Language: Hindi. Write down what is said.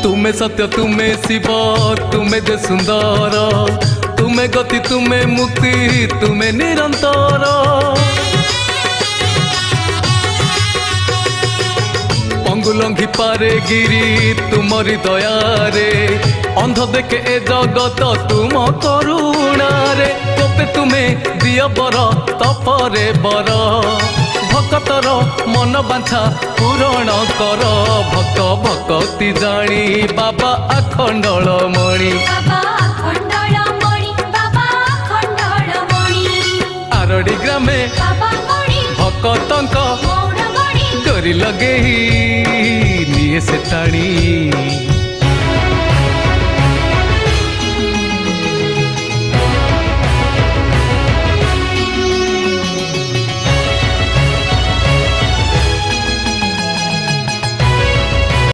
तुमे सत्य तुमे शिव तुमे दे सुंदर तुमे गति तुमे मुक्ति तुमे निरंतर पंगुलंघी पारे गिरी तुमरी दयारे अंध देखे ए जगत तुम करुणा रे तोपे तुमे दिय बर तपरे बर भक्तर मन बांछा पूरण कर भक्त भक्ति जानी बाबा आखंडल मणि आरडी ग्रामे भक्तंक डोरी लगे निये से टाणी।